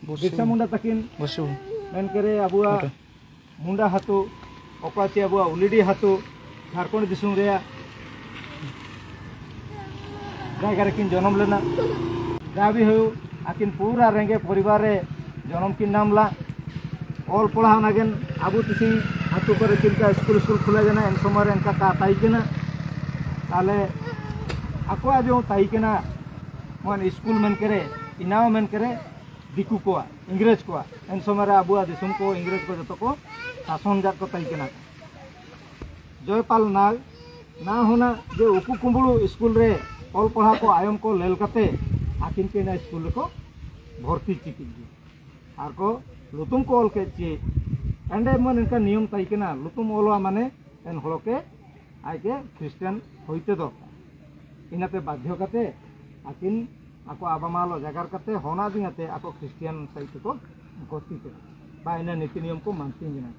Birsa Munda तकिन main करे अबुआ मुंडा हातु ओकाची अबुआ उलिडी हातु झारखंड दिसुम रे जायगा रेकिन जन्म लेना जाबी हो आकिन पूरा रेंगे परिवार रे जन्म किन नामला ऑल पढ़ा नागेन आबू तिसी हातु पर चिलका स्कूल स्कूल खुला जाना इन समय इनका का ताइकेना ताले आको जो ताइकेना मन स्कूल मन करे इनाव मन करे दिकू को इंग्रेज को इन समय आबुआ दिसुम को इंग्रेज को जतो को शासन जात को ताइकेना जयपाल नाग ना होना जो उकु कुंबड़ू स्कूल रे ऑल पढ़ा को आयम को लेल कते आकिन के ना स्कूल को भर्ती चिकी आर को लुतुम को ऑल के ची एंडे मन इनका नियम ताइकेना लुतुम ओलवा माने एन हड़के आके क्रिश्चियन होइते दो इनाते बाध्य कते आकिन आको आबामालो जगार कते होना दिनाते आको क्रिश्चियन साइट को गति के बा इना नीति नियम को मानती बिना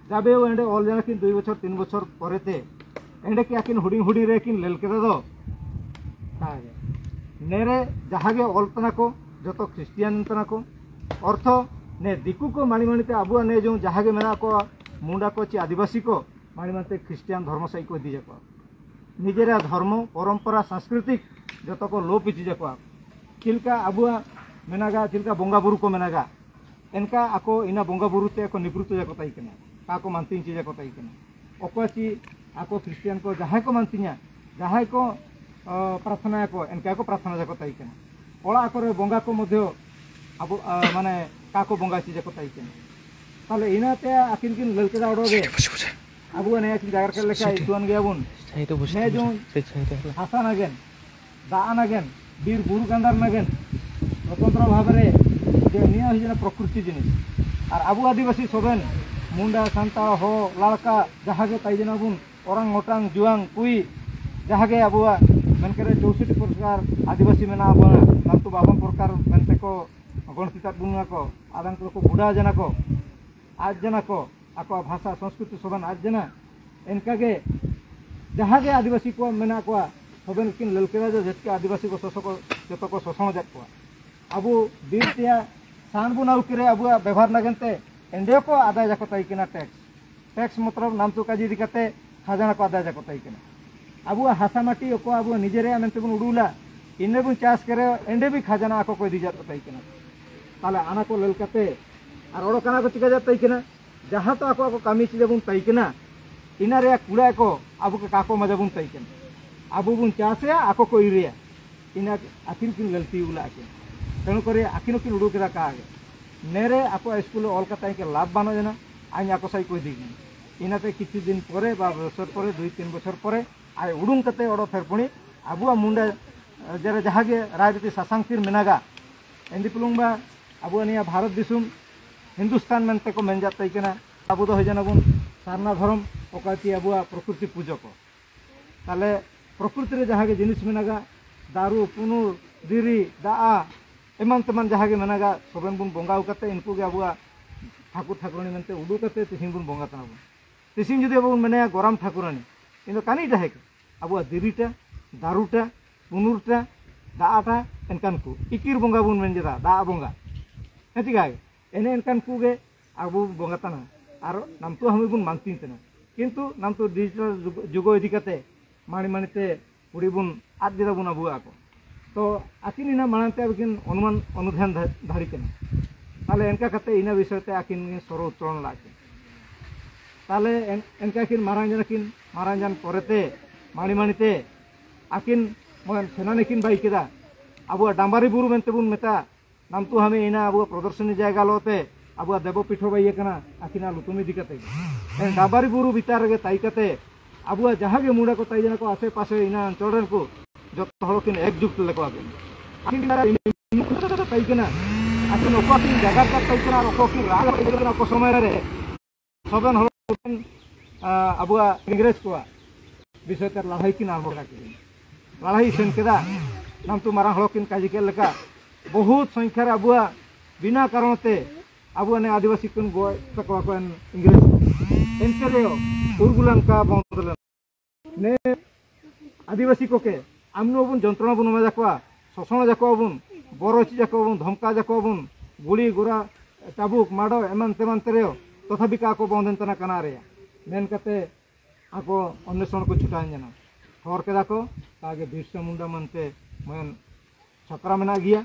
जाबे एंडे ऑल जना किन 2 बछर 3 बछर परेते एंडे के आकिन हुडिंग हुडिंग रे किन लेल केदा दो कागे नेरे जहागे ऑल तना को जतो क्रिश्चियन तना को अर्थ ने दिकू को माणी माणीते आबुआ ने जो जहागे मेना को मुंडा को ची आदिवासी को माणी माणीते क्रिश्चियन धर्म सही को दी जाको निजेरा धर्म परंपरा सांस्कृतिक जतो को लोप इची जाको चिलका आबुआ मेनागा चिलका बोंगा बुरु को मेनागा इनका आको इना बोंगा बुरु ते को निवृत्त जाको ताई केना काको मानती ची जाको ताई केना ओकोची आको क्रिश्चियन को जहां को मानतीया जहां को प्रार्थना को इनका को प्रार्थना जाको ताई केना ओला करे बोंगा को मध्य अब माने काको बोंगा ची जाको ताई केना ताले इनाते आकिन किन ललकेदा ओडोगे आबुआ ने आकिन जागर के लेखा इतुन गयाबुन ने जो हासा नागेन दा नागेन बीर गुरु गंदार नागेन स्वतंत्र भाबरे जे निया हिजना प्रकृति जिनिस और आबु आदिवासी सोबेन मुंडा सांताल हो लाड़का जहागे ताइजना बुन orang otang juang kui jahage abuआ मन करे 64 प्रकार आदिवासी मेना बना नातु 52 प्रकार मनते को गणतिता बुना को आदान को बुढ़ा जना को आज जना को आको भाषा संस्कृति सोबन आज जना इनका के जहागे आदिवासी को मेना को सोबन किन ललकेरा जो जतके आदिवासी को शोषक जतो को शोषण जात को अबु बीरतिया सान बुनाउ करे अबुआ व्यवहार नगनते इंडिया को आदाय जाको ताई किना टैक्स मतलब नाम तो काजी दिकते खाजाना को आदाय जाको ताई किना अबुआ हासा माटी को अबुआ निजेरे मेनते बुन उडुला इन्ने बुन चाष करे एंडे भी खाजाना आको को दी जात ताई किना ताले आना को ललकते और ओडो काना को चिका जात ताई किना जहां तो आको कामी चीज बुन ताई किना इना रे कुड़ा को अबु के काको मजा बुन ताई किना अबु बुन चासे आको को इरिया इना आकिन किन गलती उला के तेणु करे आकिन किन उडु केदा का नेरे आको स्कूल ऑल कताई के लाभ बानो जना आइन आको साई कोई दी इनाते किछु दिन परे बा बछर परे 2-3 बछर परे आय उडुंग कते ओडो फेरपुणी आबुआ मुंडा जरे जहागे राजनीति सासांगतिर मेनागा एंदिपुलुंगबा आबुआ निया भारत दिसुम हिंदुस्तान मेनते को मेन जातई केना आबु दो हजना बुन सारना धर्म ओकाती आबुआ प्रकृति पूजक ताले प्रकृति रे जहागे जिनिस मेनागा दारू पुनुर दिरी दाआ एमान तमान जहागे मेनागा सोबेन बुन बोंगाउ कते इनको गे आबुआ ठाकुर ठाकुरानी मेनते उडु कते तिसिंग बुन बोंगा तना बुन तिसिंग जुदि बुन मेने गरम ठाकुरानी इनो कानी जाहे आबुआ दिरीटा दारूटा पुनुरटा दाआटा एनकान को इकिर बोंगा बुन मेन जदा दा बोंगा हेतिगाय एने एनकान को गे आबु बोंगा तना आर नाम तो हम बुन मानती तना किंतु नाम तो डिजिटल जुगो इदि कते माणी माणीते पुरी बुन आद दिदा बुन आबुआ को तो आकिन इना मानते आकिन अनुमान अनुध्यान धारी केना ताले एनका कते इना विषय ते आकिन सरो उच्चारण लाके ताले एनका किन मारांजन परेते माणी माणीते आकिन मन सेनानी किन बाई केदा आबुआ डांबारी बुरु मेनते बुन मेता नाम तो हमें इना आबुआ प्रदर्शनी जायगा लोते आबुआ देवपीठो बाई केना आकिना लुतुमी दिकते एन डांबारी बुरु बितार गे ताई कते आबुआ जहागे मुंडा को ताई जना को आसे पासे इना अंचल को जो हड़किन एकजुट लेको आगे आकिन ताई केना आकिन ओकोकिन जगह का ताई केना ओकोकिन राग ताई केना को समय रे सबन हड़किन आबुआ इंग्रेज को विषय तर लड़ाई किन आरंभ काकी लड़ाई सेन केदा नाम तो मारा हड़किन काजी के लेका बहुत संख्या रे आबुआ बिना कारणते आबुआ ने आदिवासी कुन गो तको को इंग्रेज एनके रे उरगुलान का बंदलन ने आदिवासी को के आमनो बुन जंत्रणा बुन मजा को शोषण जाको बुन बरोची जाको बुन धमका जाको बुन गुड़ी गुरा चाबुक माडो एमन तेमन तेरेओ तथापि का को बंधन तना कना रे मेन कते आको अन्वेषण को छुटा जना हर केदा को तागे बिरसा मुंडा मनते मन छकरा मेना गिया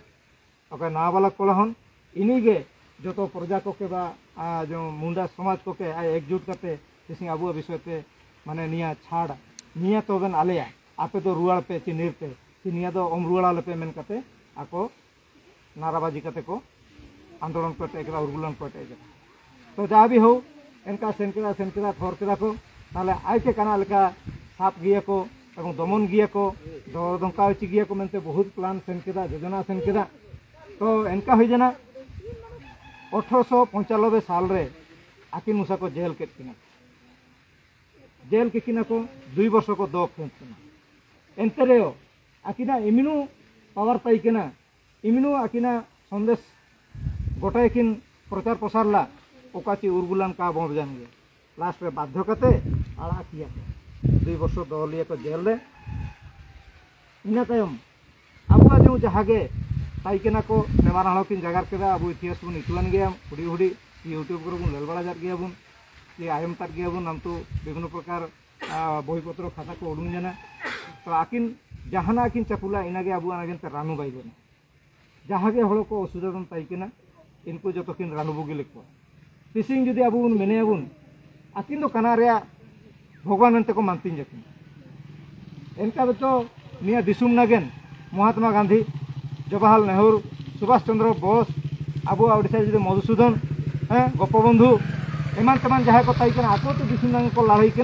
ओके ना वाला कोलहन इनिगे जो प्रजा को के बा जो मुंडा समाज को के एकजुट करते जैसे अबू विषय पे माने निया छाड़ निया तो बन आलेया आपे तो रुआल पे चिनीर पे चिनिया तो ओम रुआल पे मेन करते आको नाराबाजी करते को आंदोलन करते एकरा उर्गुलन करते तो जहाँ भी हो इनका सेनकेदा थोर केदा को ताले आय के काना लेका साप गिया को एवं दमन गिया को दंका उची गिया को मेनते बहुत प्लान सेनकेदा योजना सेनकेदा तो इनका हो जाना 1895 साल रे आकिन मुसा को जेल के किना जेल के किना को 2 वर्ष को दो खेना एनते रेओ आकिना इमिनु पावर पाई किना इमिनु आकिना संदेश गोटाए किन प्रचार प्रसार ला ओकाची उर्गुलान का बम जान लास्ट रे बाध्य कते आड़ा किया 2 वर्ष दलिया को जेल रे इना तायम आबुआ जो जहागे ताई केना को नेमार हलो किन जगार केदा अबु इतिहास बुन इतुलान गया हुडी हुडी यूट्यूब को बुन लेलबड़ा जार गया बुन ये आयम तार गया बुन नाम तो विभिन्न प्रकार बहीपत्र खाता को उडुन जाना तो आकिन जहाना आकिन चपुला इनागे अबु आनागेन ते रानु बाई बन जहागे हलो को असुदादन ताई केना इनको जो किन रानु बुगी लेको तिसिंग जुदी अबु बुन मेने बुन आकिन दो कना रे भगवान अंते को मानतिन जकिन इनका तो निया दिसुम नागेन महात्मा गांधी जवाहरलाल नेहरू सुभाष चंद्र बोस अब ओडिशा जो मधुसूदन गोपबंधु एमान तेमान जहाँ को ताई आको तो दिसुम को लड़ाई के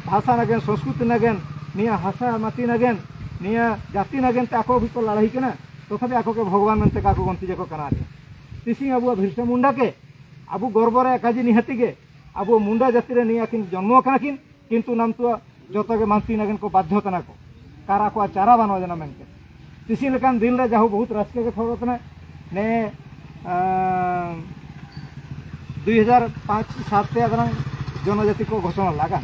भाषा नागेन संस्कृति नागेन निया भाषा माती नागेन निया जाति नागेन ते आको भी को लड़ाई के तथापि आको के भगवान मनते का गंती जाको कना तिसिंग अब बिरसा मुंडा के अब गर्व रे काजी निहाती के अब मुंडा जाति रे निया किन जन्म कना किन किंतु नाम तो जतो के मानती नागेन को बाध्य कना को कारा को चारा बनो जना मेनके तिसी लेकान दिन रे जाहु बहुत रास्के के खबर कना ने 2005-7 ते अदरंग जनजाति को घोषणा लगा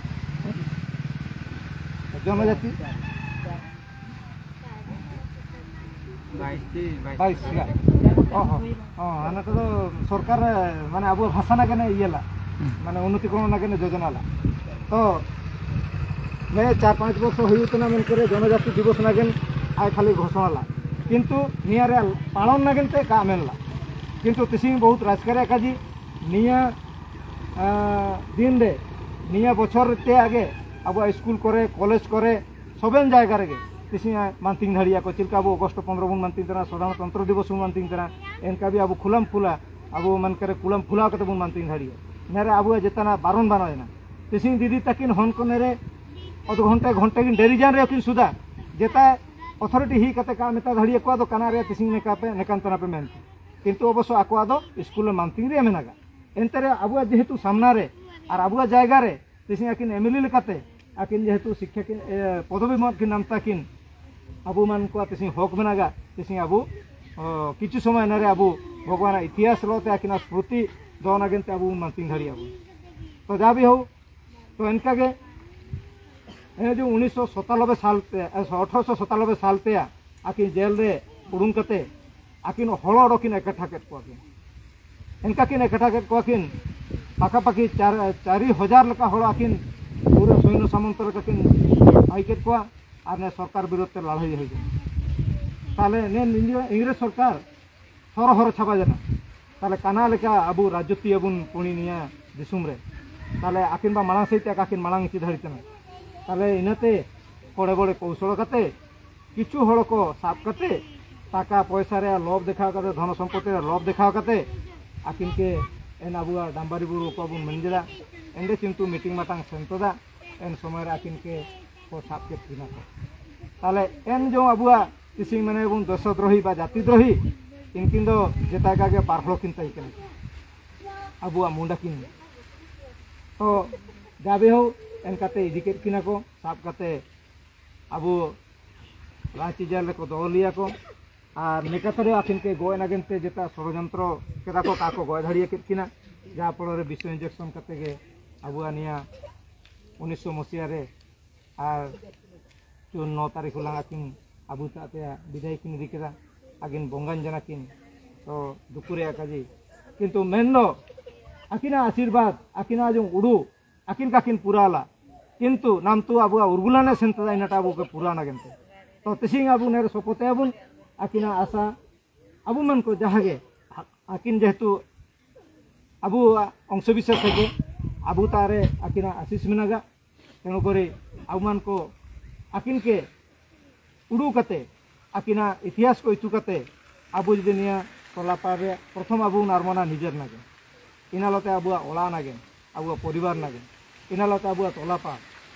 जनजाति 22 तो सरकार माने अब भाषा ना केने येला माने उन्नतिकरण ना केने योजना ला तो मैं 4-5 वर्ष होना मन करे जनजाति दिवस नागेन आय खाली घोषणा ला किंतु निया रे पालन नागेन ते का मेनला किंतु तिसिंग बहुत राजकार्य काजी निया दिन रे निया बछर ते आगे अब स्कूल करे कॉलेज करे सबेन जायगा रे तिसिंग मानतिंग धड़िया को चिलका अब अगस्त 15 बुन मानतिंग तना साधारणतंत्र दिवस बुन मानतिंग तना एनका भी अब खुलम फुला अब मन करे कुलम फुला कते बुन मानतिंग धड़िया नेरे अब जेतना बारन बानोयना तिसिंग दीदी तकिन हन को नेरे अध घंटे किन डेरी जान रे किन सुदा जेता अथॉरिटी ही कते का मेता धड़िया को दो कना रे तिसिंग नेका पे नेकांतना पे मेन किंतु अवश्य आको दो स्कूल मानतिंग रे मेनागा एनते रे अब जेहेतु सामना रे और अब जायगा रे तिसिंग आकिन एमएलए लेकाते आकिन जेहेतु शिक्षा किन पदवी मत किन नामता किन अबु मान को तिसिंग हक मेनागा तिसिंग अबु किछु समय नरे अबु भगवान इतिहास लोते आकिन स्मृति दोना गेनते अबु मानतिंग धड़िया तो जा भी हो तो इनका के जो 1997 साल 1897 साल ते आकिन जेल रे उड़ून कते आकिन हड़ किन एकठा केट को इनका किन एकठा केट को किन पाखापाखि 4,000 लेका हड़ आकिन पूरा सैन्य सामंत लेका किन आई केट को और ने सरकार विरोध ते लड़ाई हो ताले ने इंग्रेज सरकार हर हर छापा जाना ताले काना लेका अबु राजनीति अबुन पुणी निया दिसुम रे ताले आकिन बा मांग सहित आकिन मांग इति धरितना ताले इनाते बड़े बड़े कौशल कते किछु हड़ को साफ कते टाका पैसा रे लोभ देखा कते धन संपत्ति रे लोभ देखा कते आकिन के एन अबुआ डांबारी बुरु को अबुन मंजरा एंडे चिंतु मीटिंग माटांग सेंतदा एन समय रे आकिन के को साफ के थिना को ताले एन जो अबुआ तिसिंग माने बुन देशद्रोही बा जातिद्रोही इनकिन दो जेता के पारहलो किन तई केन अबुआ मुंडा किन तो जाबे हो एनकाते इदिकेट किना को साफ काते अबु रांची जेल को दलिया को और निकातरे आकिन के गोय नागेनते जेता षड़यंत्र केदा को काको गोय धड़िया केट किना जहाँ फल विष इंजेक्शन करते गे अबुआ निया 1900 मसीहा रे और 9 तारीख हुला आकिन अबु ताते विदाय किन दिकेदा आकिन बंगान जना किन तो दुकुरे काजी किंतु मेनो आकिना आशीर्वाद आकिना जो उड़ू आकिन काकिन पुराला किंतु नाम तो अब उर्गुलाने सेंता इनाटा अब पुराना गेंते तो तिसिंग अब नेर सपोते अब आकिना आशा अब मन को जहागे आकिन जेहेतु अब अंशविशेष है अब तारे आकिना आशीष मेनागा तेणुकरी अब मन को आकिन के उड़ू कते आकिना इतिहास को इतु कते अब जुदी निया टोलापारे प्रथम अब नारमना निजेर नागे इनालते अब ओला नागे अब परिवार नागे इनालते अब टोलापा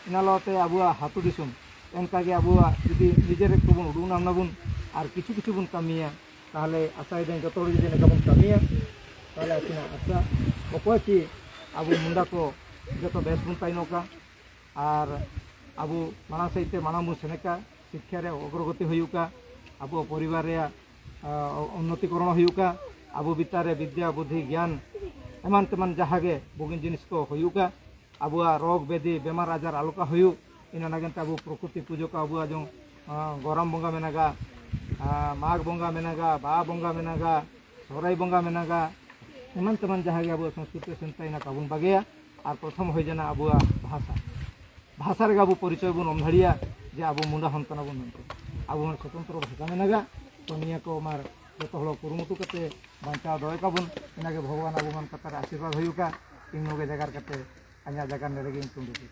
इनालते अब हातु दिसुम एनकागे अब जुदी निजेर बन उड़ू नाम नाबुन और किछु किछु बन कामिया ताहले आशा दें जतो जुदी नका बन कामिया ताहले आकिना आशा अकय कि अब मुंडा को जतो बेस बन ताइनोका और अब माना सहित माना बन सेनेका शिक्षा रे अग्रगति हुयुका अब परिवार रे उन्नतिकरण हुयुका अब बितारे विद्या बुद्धि ज्ञान एमान तेमान जहागे बगिन जिनिस को हुयुका अब रोग बेदी बेमार आजार आलोका हुयु इन नागेंते अब प्रकृति पूजो का अब जो गरम बंगा मेनागा माघ बंगा मेनागा बा बंगा मेनागा सोराई बंगा मेनागा एमान तेमान जहागे अब संस्कृति सेंता काबुन बागेया और प्रथम हो जाना अब भाषा भाषा रे अब परिचय बन अमधाड़िया जे अब मुंडा हंतना बन अब स्वतंत्र भाषा मेनागा तो निया को मार जो हल कुरुमुटु करते बांचा दय काबुन इनागे भगवान अब मन कतार आशीर्वाद हुयुका इन नगे जगार करते अኛ जगार नेरेगे तुंडुकी